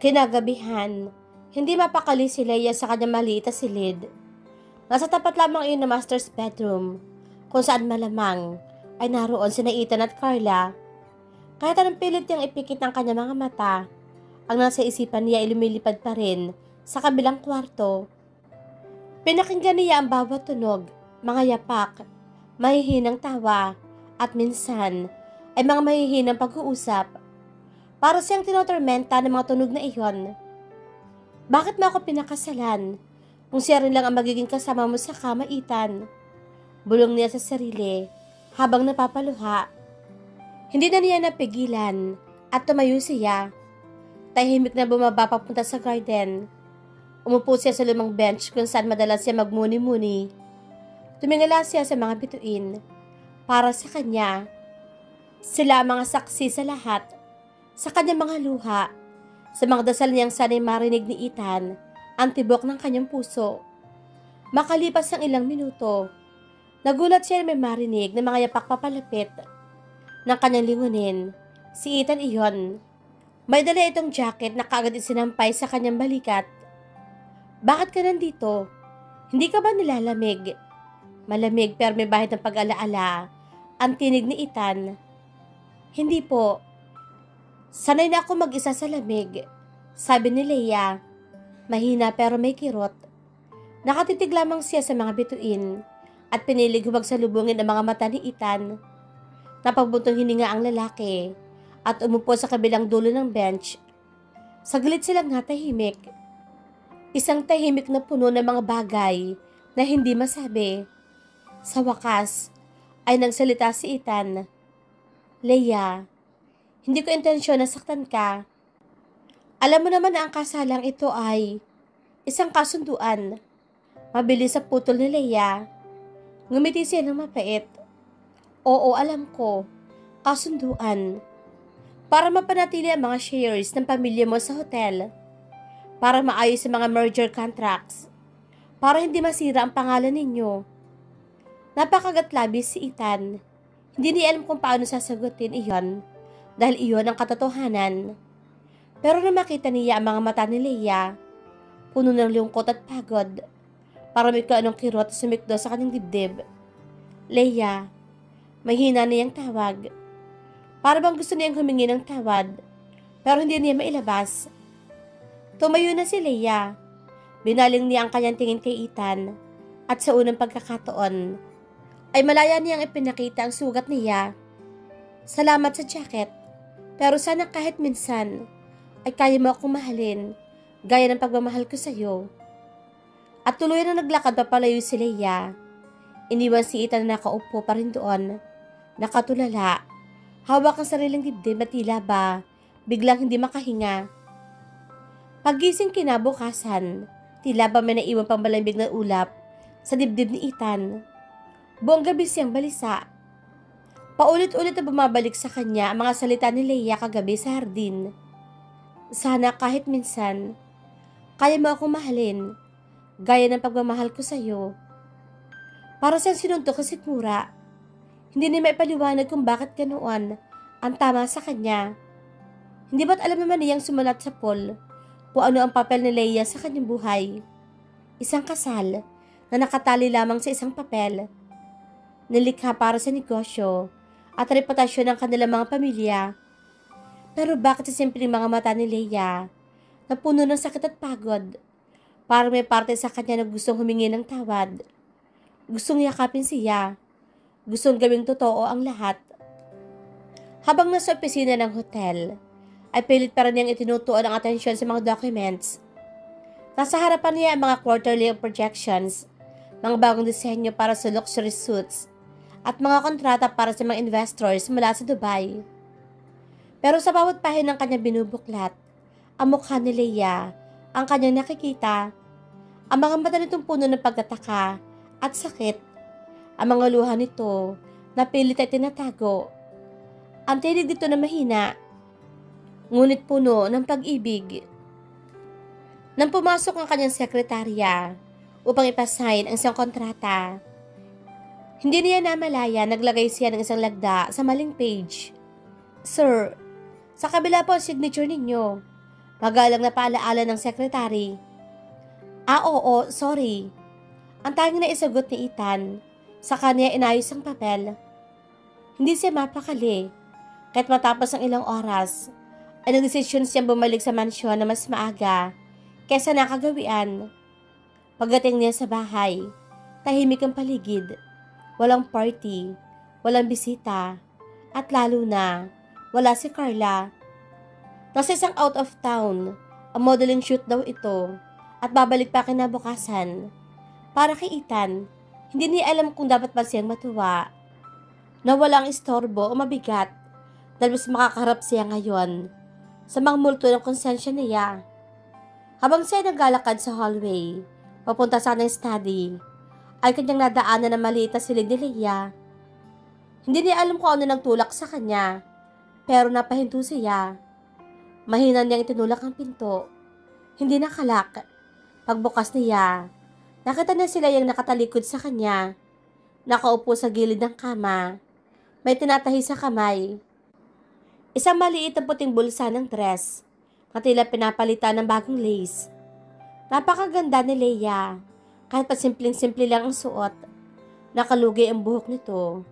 Kinagabihan, hindi mapakali si Leia sa kanyang maliit na silid. Nasa tapat lamang iyon na master's bedroom, kung saan malamang ay naroon sina Ethan at Carla. Kahit anong pilit niyang ipikit ng kanyang mga mata, ang nasa isipan niya ay lumilipad pa rin sa kabilang kwarto. Pinakinggan niya ang bawat tunog, mga yapak, mahihinang tawa, at minsan ay mga mahihinang pag-uusap. Para siyang tinotormenta ng mga tunog na iyon. Bakit mo ako pinakasalan kung siya rin lang ang magiging kasama mo sa kama, Ethan? Bulong niya sa sarili habang napapaluha. Hindi na niya napigilan at tumayo siya. Tahimik na bumaba papunta sa garden. Umupo siya sa lumang bench kung saan madalas siya magmuni-muni. Tumingala siya sa mga bituin. Para sa kanya, sila ang mga saksi sa lahat. Sa kanyang mga luha, sa mga dasal niyang sanay marinig ni Ethan, ang tibok ng kanyang puso. Makalipas ang ilang minuto, nagulat siya na may marinig na mga yapak papalapit ng kanyang lingunin. Si Ethan iyon. May dala itong jacket na kaagad isinampay sa kanyang balikat. Bakit ka nandito? Hindi ka ba nilalamig? Malamig pero may bahid ng pag-alaala. Ang tinig ni Ethan. Hindi po. Sanay na ako mag-isa sa lamig, sabi ni Leia. Mahina pero may kirot. Nakatitig lamang siya sa mga bituin at pinilig huwag salubungin ang mga mata ni Ethan. Napagbuntong hininga ang lalaki at umupo sa kabilang dulo ng bench. Saglit silang natahimik. Isang tahimik na puno ng mga bagay na hindi masabi. Sa wakas ay nagsalita si Ethan. Leia, hindi ko intensyon na saktan ka. Alam mo naman na ang kasalang ito ay isang kasunduan. Mabilis sa putol ni Leia. Ngumiti siya ng mapait. Oo, alam ko. Kasunduan. Para mapanatili ang mga shares ng pamilya mo sa hotel. Para maayos ang mga merger contracts. Para hindi masira ang pangalan ninyo. Napakagat-labis si Ethan. Hindi niya alam kung paano sasagutin iyon. Dahil iyon ang katotohanan. Pero nang makita niya ang mga mata ni Leia, puno ng lungkot at pagod, para may kaanong kirot at sumikdo sa kanyang dibdib. Leia, mahina niyang tawag. Para bang gusto niyang humingi ng tawad, pero hindi niya mailabas. Tumayo na si Leia. Binaling niya ang kanyang tingin kay Ethan, at sa unang pagkakataon, ay malaya niyang ipinakita ang sugat niya. Salamat sa jacket. Pero sana kahit minsan ay kaya mo akong mahalin gaya ng pagmamahal ko sa iyo. At tuloy na naglakad papalayo si Leia. Iniwan si Ethan na nakaupo pa rin doon. Nakatulala. Hawak ang sariling dibdib na tila ba biglang hindi makahinga. Pagising kinabukasan, tila ba may naiwan pang malambig na ulap sa dibdib ni Ethan. Buong gabi siyang balisa. Paulit-ulit na bumabalik sa kanya ang mga salita ni Leia kagabi sa hardin. Sana kahit minsan, kaya mo akong mahalin, gaya ng pagmamahal ko sa iyo. Para siyang sinuntok sa sikmura. Hindi niya maipaliwanag kung bakit ganoon ang tama sa kanya. Hindi ba't alam naman niyang sumulat sa poll kung ano ang papel ni Leia sa kanyang buhay? Isang kasal na nakatali lamang sa isang papel. Nilikha para sa negosyo at reputasyon ng kanilang mga pamilya. Pero bakit sa simpleng mga mata ni Leia na puno ng sakit at pagod? Parang may parte sa kanya na gustong humingi ng tawad. Gustong yakapin siya. Gustong gawing totoo ang lahat. Habang nasa opisina ng hotel, ay pilit pa rin niyang itinutuon ang atensyon sa mga documents. Nasa harapan niya ang mga quarterly projections, mga bagong disenyo para sa luxury suits, at mga kontrata para sa mga investors mula sa Dubai. Pero sa bawat pahina ng kanyang binubuklat, ang mukha ni Leia, ang kanyang nakikita, ang mga mata nitong puno ng pagtataka at sakit, ang mga luha nito na pilit ay tinatago. Ang tinig dito na mahina, ngunit puno ng pag-ibig. Nang pumasok ang kanyang sekretarya upang ipasign ang isang kontrata, hindi niya namalaya naglagay siya ng isang lagda sa maling page. Sir, sa kabila po ang signature ninyo. Magalang na paalaala ng sekretary. Oo, sorry. Ang tanging na isagot ni Ethan, sa kanya inayos ang papel. Hindi siya mapakali. Kahit matapos ang ilang oras, ay nagdesisyon siyang bumalik sa mansyon na mas maaga kesa nakagawian. Pagdating niya sa bahay, tahimik ang paligid. Walang party, walang bisita, at lalo na, wala si Carla. Nasa isang out of town, ang modeling shoot daw ito, at babalik pa kinabukasan. Para kay Ethan, hindi niya alam kung dapat ba siyang matuwa, na walang istorbo o mabigat, dahil mas makakaharap siya ngayon sa mga multo ng konsensya niya. Habang siya naglalakad sa hallway, papunta sa kanyang study, ay kanyang nadaanan na maliit na silid ni Leia. Hindi niya alam kung ano nang tulak sa kanya, pero napahinto siya. Mahina niyang itinulak ang pinto. Hindi nakalak. Pagbukas niya, nakita na sila yung nakatalikod sa kanya. Nakaupo sa gilid ng kama. May tinatahi sa kamay. Isang maliit na puting bulsa ng dress na tila pinapalitan ng bagong lace. Napakaganda ni Leia. Kahit pa simpleng-simple lang ang suot. Nakalugay ang buhok nito.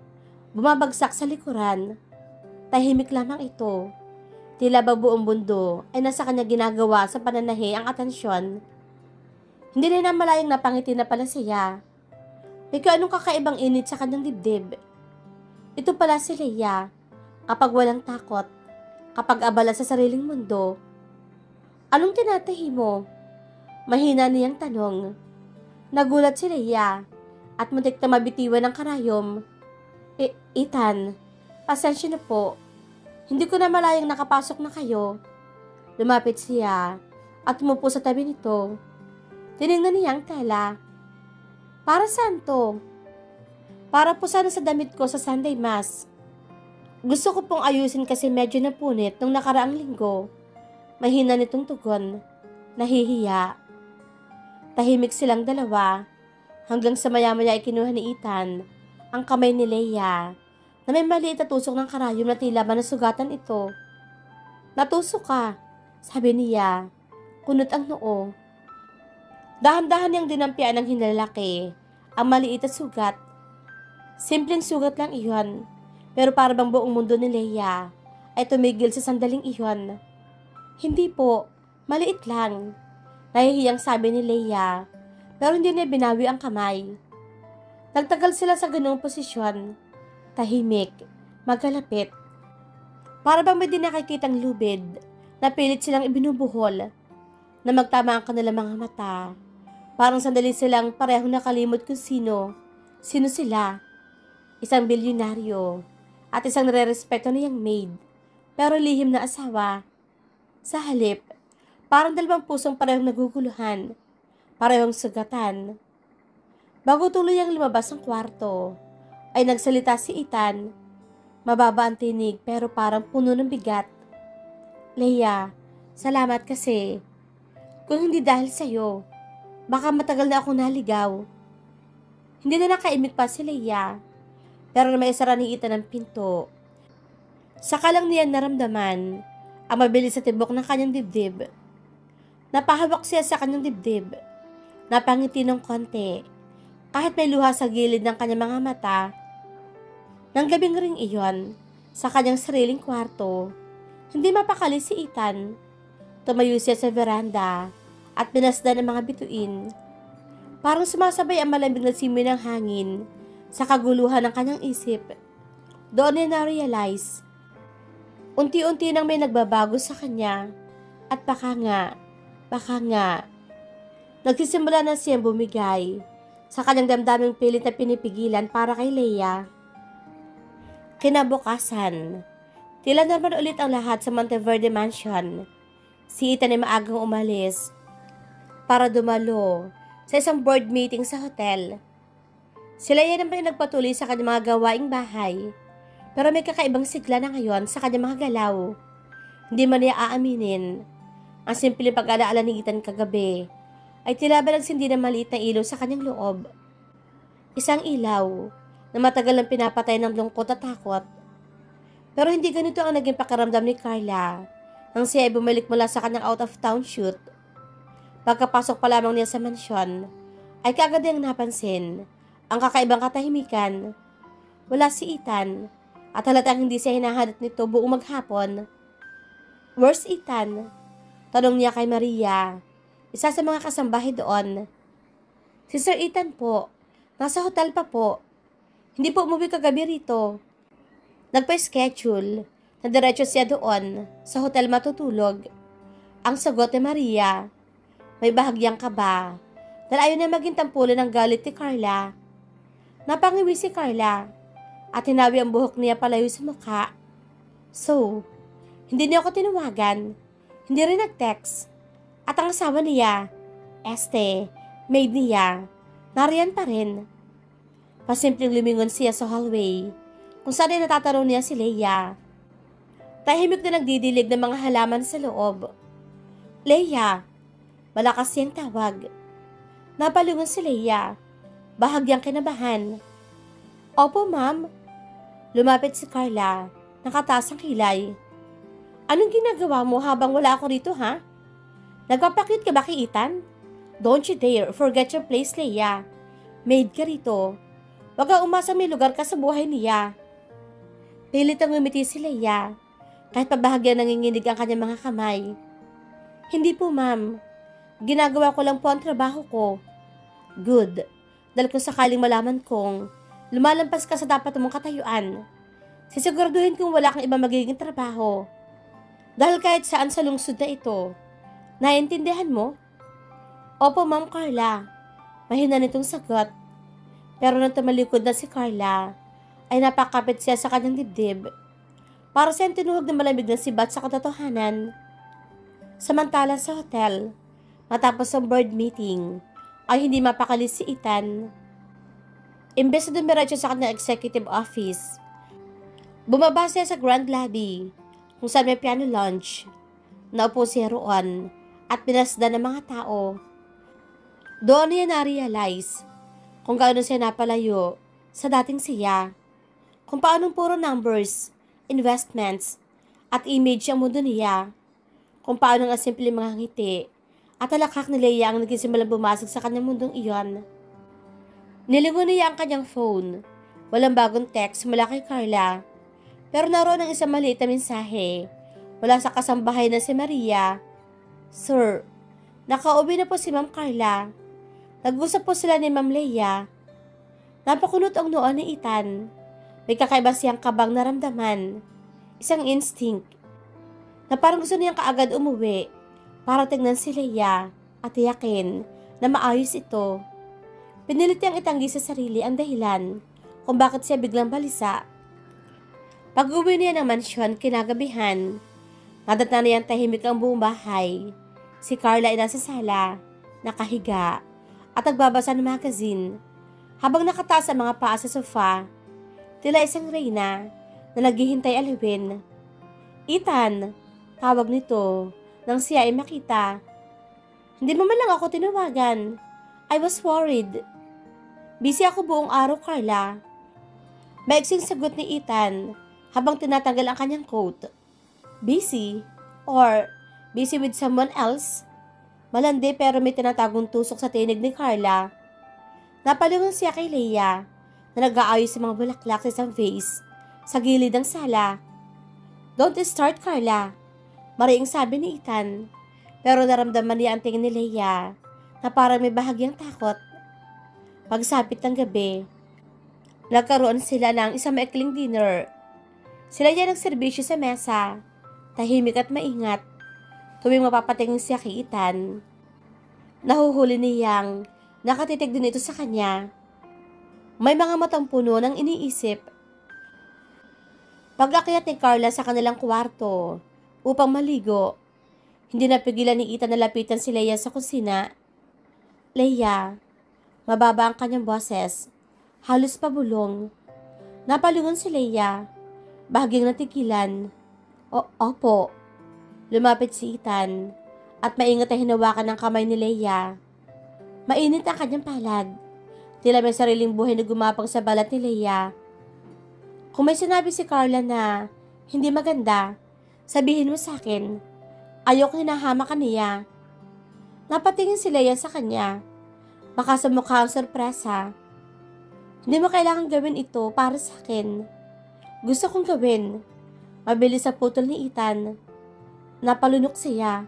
Bumabagsak sa likuran. Tahimik lamang ito. Tila ba buong mundo ay nasa kanya ginagawa sa pananahi ang atensyon. Hindi rin na malayang napangiti na pala siya. May anong kakaibang init sa kanyang dibdib. Ito pala si Leia, kapag walang takot, kapag abala sa sariling mundo. Anong tinatahi mo? Mahina niyang tanong. Nagulat si Leia at muntik na mabitiwan ng karayom. Ethan, pasensya na po. Hindi ko na malayang nakapasok na kayo. Lumapit siya at umupo sa tabi nito. Tinignan niya ang tela. Para saan to? Para po sana sa damit ko sa Sunday Mass. Gusto ko pong ayusin kasi medyo napunit nung nakaraang linggo. Mahina nitong tugon. Nahihiya. Tahimik silang dalawa hanggang sa maya-maya ay kinuha ni Ethan ang kamay ni Leia na may maliit na tusok ng karayom na tila ba nasugatan ito. Natusok ka, sabi niya. Kunot ang noo. Dahan-dahan niyang dinampian ng hinlalaki ang maliit na sugat. Simpleng sugat lang iyon, pero para bang buong mundo ni Leia ay tumigil sa sandaling iyon. Hindi po, maliit lang. Nahihiyang sabi ni Leia, pero hindi niya binawi ang kamay. Nagtagal sila sa ganoong posisyon. Tahimik, magalapit. Para bang may di nakikitang lubid na pilit silang ibinubuhol na magtama ang kanilang mga mata. Parang sandali silang parehong nakalimot kung sino sila. Isang bilyonaryo at isang nare-respeto niyang maid, pero lihim na asawa. Sa halip, parang dalawang pusong parehong naguguluhan, parehong sugatan. Bago tuluyang lumabas ang kwarto, ay nagsalita si Ethan. Mababa ang tinig pero parang puno ng bigat. Leia, salamat kasi. Kung hindi dahil sa'yo, baka matagal na ako naligaw. Hindi na nakaimik pa si Leia, pero may isara ni Ethan ang pinto. Saka lang niya naramdaman ang mabilis sa tibok ng kanyang dibdib. Napahawak siya sa kanyang dibdib. Napangiti ng konti, kahit may luha sa gilid ng kanyang mga mata. Nang gabing ring iyon, sa kanyang sariling kwarto, hindi mapakali si Ethan. Tumayo siya sa veranda at pinasdan ang mga bituin. Parang sumasabay ang malamig na simoy ng hangin sa kaguluhan ng kanyang isip. Doon niya na-realize. Unti-unti nang may nagbabago sa kanya at baka nga, nagsisimula na siyang bumigay sa kanyang damdaming pilit na pinipigilan para kay Leia. Kinabukasan, tila naman ulit ang lahat sa Monteverde Mansion. Si Ethan ay maagang umalis para dumalo sa isang board meeting sa hotel. Sila yan naman nagpatuloy sa kanyang mga gawaing bahay, pero may kakaibang sigla na ngayon sa kanyang mga galaw. Hindi man niya aaminin. Ang simpleng pag-alaala ni Ethan kagabi ay tila ba nagsindi ng maliit na ilaw sa kanyang loob. Isang ilaw na matagal nang pinapatay ng lungkot at takot. Pero hindi ganito ang naging pakiramdam ni Carla nang siya ay bumalik mula sa kanyang out-of-town shoot. Pagkapasok pa lamang niya sa mansyon, ay kaagad niyang napansin ang kakaibang katahimikan. Wala si Ethan, at halatang hindi siya hinahanap nito buong maghapon. "Where's Ethan?" tanong niya kay Maria, isa sa mga kasambahay doon. "Si Sir Ethan po, nasa hotel pa po. Hindi po umuwi kagabi rito. Nagpa-schedule na diretso siya doon sa hotel matutulog." Ang sagot ni Maria. May bahagyang kaba dahil ayaw na maging tampulan ng galit ni Carla. Napangiwi si Carla at hinawi ang buhok niya palayo sa mukha. "So, hindi niya ako tinawagan, hindi rin nag-text. At ang asawa niya, maid niya, nariyan pa rin." Pasimpleng lumingon siya sa hallway kung saan ay natatanong niya si Leia. Tahimik na nagdidilig ng mga halaman sa loob. "Leia!" Malakas siyang tawag. Napalingon si Leia, bahagyang kinabahan. "Opo, ma'am." Lumapit si Carla, nakataas ang kilay. "Anong ginagawa mo habang wala ako rito, ha? Nagpapakit ka ba kay Ethan? Don't you dare forget your place, Leia. Maid ka rito. Wag kang umasa may lugar ka sa buhay niya." Pilit ang ngumiti si Leia, kahit pabahagyang nanginginig ang kanyang mga kamay. "Hindi po, ma'am. Ginagawa ko lang po ang trabaho ko." "Good. Dahil kung sakaling malaman kong lumalampas ka sa dapat mong katayuan, sisiguraduhin kong wala kang iba magiging trabaho. Dahil kahit saan sa lungsod na ito, naiintindihan mo?" "Opo, Ma'am Carla." Mahina nitong sagot. Pero nang tumalikod na si Carla, ay napakapit siya sa kanyang dibdib. Para siyang tinuhog na malamig na sibat sa katotohanan. Samantala sa hotel, matapos ang board meeting, ay hindi mapakalis si Ethan. Imbes na dumiretso sa kanyang executive office, bumaba siya sa grand lobby kung saan may piano lounge. Naupo siya roon at pinasdan ng mga tao. Doon niya na-realize kung gaano siya napalayo sa dating siya, kung paanong puro numbers, investments, at image ang mundo niya, kung paano nga simple mga ngiti at alakhak ni Leia ang nagsimulang bumasag sa kanyang mundong iyon. Nilingon niya ang kanyang phone. Walang bagong text mula kay Carla, pero naroon ang isang maliit na mensahe mula sa kasambahay na si Maria. "Sir, nakauwi na po si Ma'am Carla. Nag-usap po sila ni Ma'am Leia." Napakunot ang noo ni Ethan. May kakaiba siyang kabang naramdaman. Isang instinct na parang gusto niyang kaagad umuwi para tingnan si Leia at tiyakin na maayos ito. Pinilit niyang itanggi sa sarili ang dahilan kung bakit siya biglang balisa. Pag-uwi niya ng mansyon kinagabihan, nadatna niyang tahimik ang buong bahay. Si Carla ay nasa sala, nakahiga, at nagbabasa ng magazine, habang nakataas ang mga paa sa sofa, tila isang reyna na naghihintay alawin. "Ethan," tawag nito nang siya ay makita. "Hindi mo man lang ako tinawagan. I was worried." "Busy ako buong araw, Carla." Maiksing sagot ni Ethan habang tinatanggal ang kanyang coat. "Busy? Or busy with someone else?" Malandi pero may tinatagong tusok sa tinig ni Carla. Napalingon siya kay Leia na nag-aayos sa mga bulaklak sa isang vase sa gilid ng sala. "Don't start, Carla," mariing sabi ni Ethan, pero naramdaman niya ang tingin ni Leia na parang may bahagyang takot. Pagsapit ng gabi, nagkaroon sila ng isang maikling dinner. Sila yan nagserbisyo sa mesa, tahimik at maingat. Tuwing mapapatingin siya kay Ethan, nahuhuli niyang nakatitig din ito sa kanya. May mga matang puno ng iniisip. Pag-akyat ni Carla sa kanilang kwarto upang maligo, hindi napigilan ni Ethan na lapitan si Leia sa kusina. "Leia," mababa ang kanyang boses, halos pabulong. Napalingon si Leia, bahagyang natigilan. Opo." Lumapit si Ethan at maingat na hinawakan ng kamay ni Leia. Mainit ang kanyang palad. Tila may sariling buhay na gumapang sa balat ni Leia. "Kung may sinabi si Carla na hindi maganda, sabihin mo sa akin. Ayoko hinahamakan niya. Napatingin si Leia sa kanya. Baka sa mukha ang sorpresa. Hindi mo kailangan gawin ito para sa akin. Gusto kong gawin. Mabilis sa putol ni Ethan. Napalunok siya.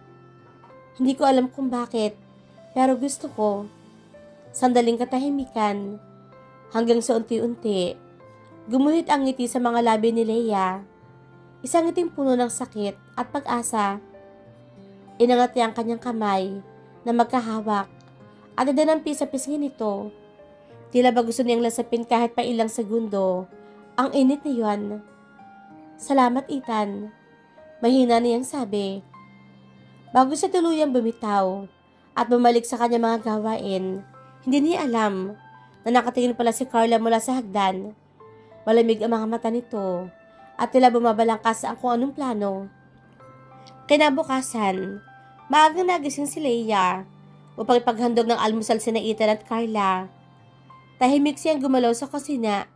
Hindi ko alam kung bakit, pero gusto ko. Sandaling katahimikan. Hanggang sa unti-unti, gumuhit ang ngiti sa mga labi ni Leia. Isang ngiting puno ng sakit at pag-asa. Inangat niya ang kanyang kamay na magkahawak at idanampi sa pisngi nito. Tila ba gusto niyang lasapin kahit pa ilang segundo. Ang init niyon. Salamat, Ethan. Mahina niyang sabi. Bago siya tuluyang bumitaw at bumalik sa kanyang mga gawain, hindi niya alam na nakatingin pala si Carla mula sa hagdan. Malamig ang mga mata nito at tila bumabalangkas ang kung anong plano. Kinabukasan, maagang nagising si Leia upang ipaghandog ng almusal sina Ethan at Carla. Tahimik siyang gumalaw sa kusina.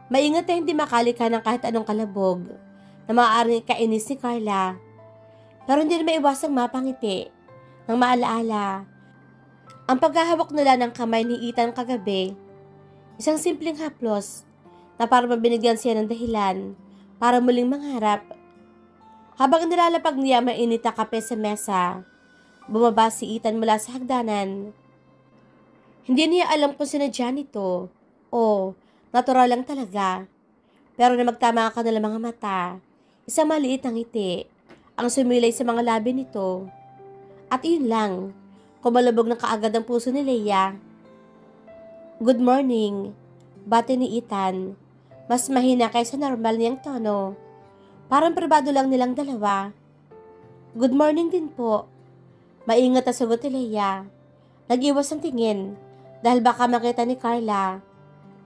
Maingat na hindi makalika ng kahit anong kalabog na maaaring ikainis ni Carla. Pero hindi na maiwasang mapangiti ng maalaala ang paghahawak nila ng kamay ni Ethan kagabi. Isang simpleng haplos na para mabinigyan siya ng dahilan para muling mangarap. Habang nilalapag niya mainit na kape sa mesa, bumaba si Ethan mula sa hagdanan. Hindi niya alam kung sinadya nito o natural lang talaga. Pero na magtama ang kanilang mga mata, isang maliit na ngiti ang sumilay sa mga labi nito. At iyon lang, kumalabog ng kaagad ang puso ni Leia. Good morning, bati ni Ethan. Mas mahina kaysa normal niyang tono. Parang pribado lang nilang dalawa. Good morning din po. Maingat na sagot ni Leia. Nag-iwas ang tingin dahil baka makita ni Carla.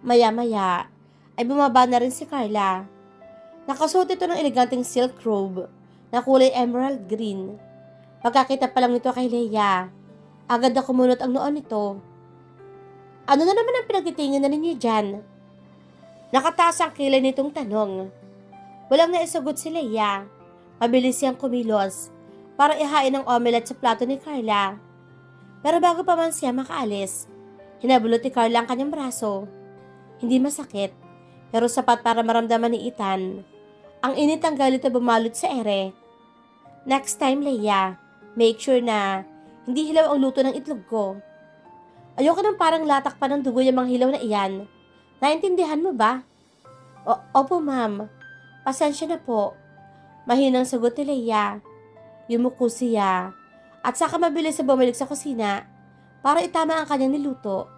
Maya-maya ay bumaba na rin si Carla. Nakasuot ito ng eleganteng silk robe na kulay emerald green. Pagkakita pa lang nito kay Leia, agad na kumunot ang noon nito. Ano na naman ang pinagtitingin na ninyo dyan? Nakataas ang kilay nitong tanong. Walang naisagot si Leia. Mabilis siyang kumilos para ihain ang omelette sa plato ni Carla. Pero bago pa man siya makaalis, hinabulot ni Carla ang kanyang braso. Hindi masakit, pero sapat para maramdaman ni Ethan ang init ang galit na bumalot sa ere. Next time, Leia, make sure na hindi hilaw ang luto ng itlog ko. Ayoko nang parang latak pa ng dugo yung mga hilaw na iyan. Naintindihan mo ba? Opo, ma'am. Pasensya na po. Mahinang sagot ni Leia. Yumuko siya at saka mabilis na bumalik sa kusina para itama ang kanyang niluto.